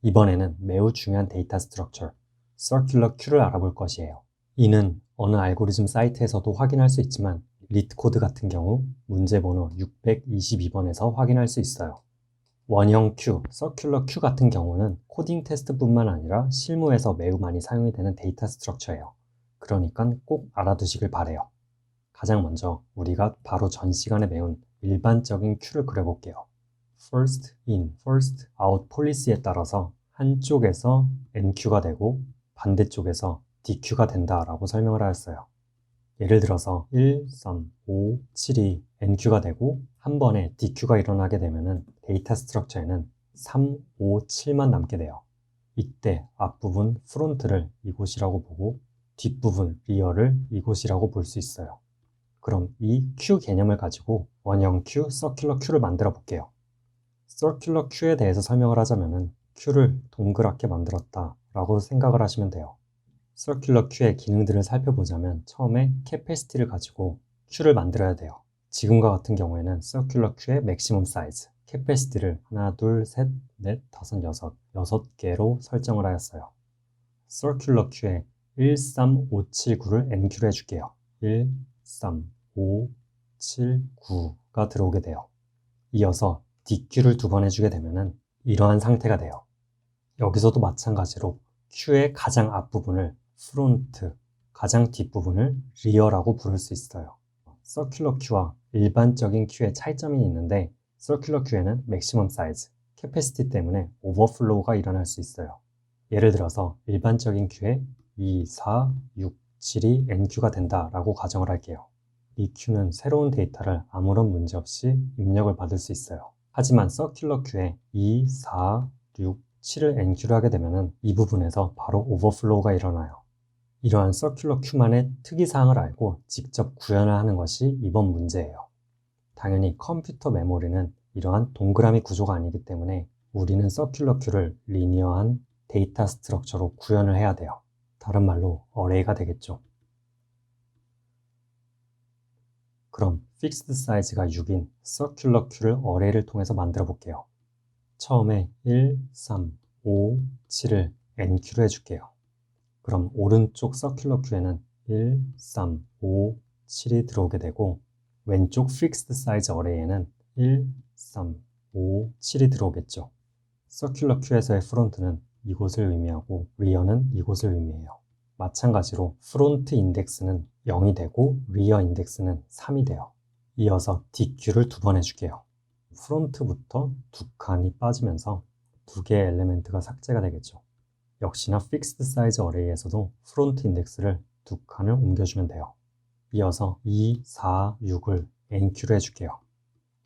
이번에는 매우 중요한 데이터 스트럭처, Circular Queue를 알아볼 것이에요. 이는 어느 알고리즘 사이트에서도 확인할 수 있지만 리트코드 같은 경우 문제번호 622번에서 확인할 수 있어요. 원형 큐, Circular Queue 같은 경우는 코딩 테스트뿐만 아니라 실무에서 매우 많이 사용이 되는 데이터 스트럭처예요. 그러니까 꼭 알아두시길 바래요. 가장 먼저 우리가 바로 전 시간에 배운 일반적인 큐를 그려볼게요. First in, first out policy에 따라서 한쪽에서 NQ가 되고 반대쪽에서 DQ가 된다라고 설명을 하였어요. 예를 들어서 1, 3, 5, 7이 NQ가 되고 한 번에 DQ가 일어나게 되면 데이터 스트럭처에는 3, 5, 7만 남게 돼요. 이때 앞부분 프론트를 이곳이라고 보고 뒷부분 리어를 이곳이라고 볼 수 있어요. 그럼 이 q 개념을 가지고 원형 q, 서큘러 q를 만들어 볼게요. 서큘러 q에 대해서 설명을 하자면 q를 동그랗게 만들었다 라고 생각을 하시면 돼요. 서큘러 q의 기능들을 살펴보자면 처음에 캐패시티를 가지고 q를 만들어야 돼요. 지금과 같은 경우에는 서큘러 q의 맥시멈 사이즈, 캐패시티를 하나, 둘, 셋, 넷, 다섯, 여섯 개로 설정을 하였어요. 서큘러 q에 1, 3, 5, 7, 9를 nq로 해줄게요. 1, 3, 5, 7, 9가 들어오게 돼요. 이어서 DQ를 두 번 해주게 되면 이러한 상태가 돼요. 여기서도 마찬가지로 Q의 가장 앞부분을 프론트, 가장 뒷부분을 리어라고 부를 수 있어요. 서큘러 Q와 일반적인 Q의 차이점이 있는데 서큘러 Q에는 맥시멈 사이즈, 캐패시티 때문에 오버플로우가 일어날 수 있어요. 예를 들어서 일반적인 Q에 2, 4, 6, 7이 NQ가 된다라고 가정을 할게요. 이 Q는 새로운 데이터를 아무런 문제 없이 입력을 받을 수 있어요. 하지만 서큘러 Q에 2, 4, 6, 7을 NQ로 하게 되면 이 부분에서 바로 오버플로우가 일어나요. 이러한 서큘러 Q만의 특이사항을 알고 직접 구현을 하는 것이 이번 문제예요. 당연히 컴퓨터 메모리는 이러한 동그라미 구조가 아니기 때문에 우리는 서큘러 Q를 리니어한 데이터 스트럭처로 구현을 해야 돼요. 다른 말로 어레이가 되겠죠. 그럼 픽스드 사이즈가 6인 서큘러 Q를 어레이를 통해서 만들어 볼게요. 처음에 1, 3, 5, 7을 NQ로 해줄게요. 그럼 오른쪽 서큘러 Q에는 1, 3, 5, 7이 들어오게 되고 왼쪽 픽스드 사이즈 어레이에는 1, 3, 5, 7이 들어오겠죠. 서큘러 Q에서의 프론트는 이곳을 의미하고 리어는 이곳을 의미해요. 마찬가지로 프론트 인덱스는 0이 되고 리어 인덱스는 3이 돼요. 이어서 DQ를 두 번 해줄게요. 프론트부터 두 칸이 빠지면서 두 개의 엘리멘트가 삭제가 되겠죠. 역시나 픽스드 사이즈 어레이에서도 프론트 인덱스를 두 칸을 옮겨주면 돼요. 이어서 2, 4, 6을 NQ로 해줄게요.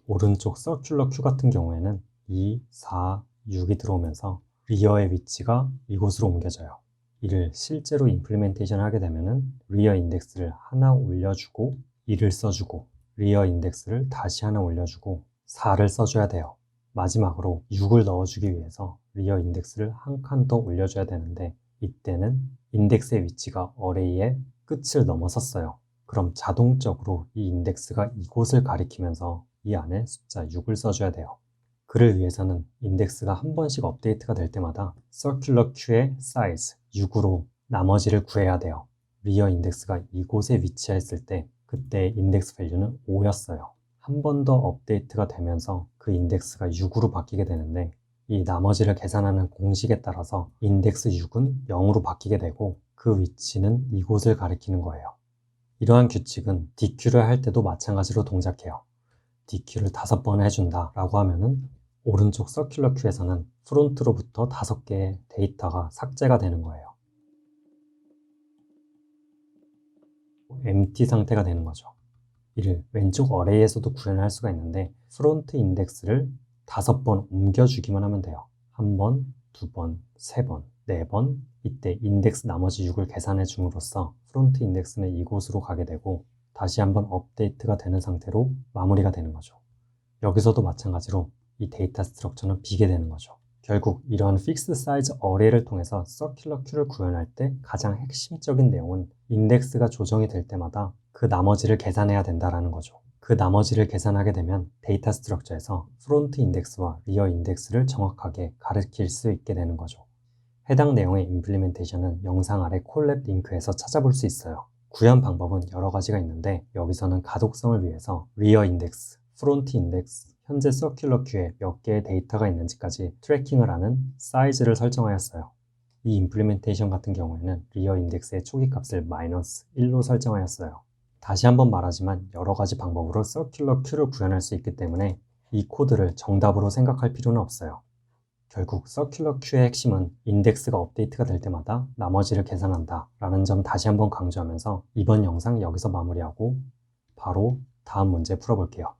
오른쪽 서큘러 Q 같은 경우에는 2, 4, 6이 들어오면서 리어의 위치가 이곳으로 옮겨져요. 이를 실제로 임플리멘테이션 하게 되면 리어 인덱스를 하나 올려주고 2를 써주고 리어 인덱스를 다시 하나 올려주고 4를 써줘야 돼요. 마지막으로 6을 넣어주기 위해서 리어 인덱스를 한 칸 더 올려줘야 되는데 이때는 인덱스의 위치가 어레이의 끝을 넘어섰어요. 그럼 자동적으로 이 인덱스가 이곳을 가리키면서 이 안에 숫자 6을 써줘야 돼요. 그를 위해서는 인덱스가 한 번씩 업데이트가 될 때마다 서큘러 Q의 사이즈 6으로 나머지를 구해야 돼요. 리어 인덱스가 이곳에 위치했을 때 그때 인덱스 밸류는 5였어요. 한 번 더 업데이트가 되면서 그 인덱스가 6으로 바뀌게 되는데 이 나머지를 계산하는 공식에 따라서 인덱스 6은 0으로 바뀌게 되고 그 위치는 이곳을 가리키는 거예요. 이러한 규칙은 DQ를 할 때도 마찬가지로 동작해요. DQ를 5번 해준다 라고 하면은 오른쪽 서큘러 Q에서는 프론트로부터 5개의 데이터가 삭제가 되는 거예요. empty 상태가 되는 거죠. 이를 왼쪽 어레이에서도 구현할 수가 있는데 프론트 인덱스를 5번 옮겨주기만 하면 돼요. 1번, 2번, 3번, 4번 이때 인덱스 나머지 6을 계산해 줌으로써 프론트 인덱스는 이곳으로 가게 되고 다시 한번 업데이트가 되는 상태로 마무리가 되는 거죠. 여기서도 마찬가지로 이 데이터 스트럭처는 비게 되는 거죠. 결국 이러한 픽스드 사이즈 어레이를 통해서 서큘러 Q를 구현할 때 가장 핵심적인 내용은 인덱스가 조정이 될 때마다 그 나머지를 계산해야 된다는 거죠. 그 나머지를 계산하게 되면 데이터 스트럭처에서 프론트 인덱스와 리어 인덱스를 정확하게 가리킬 수 있게 되는 거죠. 해당 내용의 임플리멘테이션은 영상 아래 콜랩 링크에서 찾아볼 수 있어요. 구현 방법은 여러 가지가 있는데 여기서는 가독성을 위해서 리어 인덱스, 프론트 인덱스, 현재 서큘러 큐에 몇 개의 데이터가 있는지까지 트래킹을 하는 사이즈를 설정하였어요. 이 임플리멘테이션 같은 경우에는 리어 인덱스의 초기 값을 -1로 설정하였어요. 다시 한번 말하지만 여러 가지 방법으로 서큘러 큐를 구현할 수 있기 때문에 이 코드를 정답으로 생각할 필요는 없어요. 결국 서큘러 큐의 핵심은 인덱스가 업데이트가 될 때마다 나머지를 계산한다 라는 점 다시 한번 강조하면서 이번 영상 여기서 마무리하고 바로 다음 문제 풀어볼게요.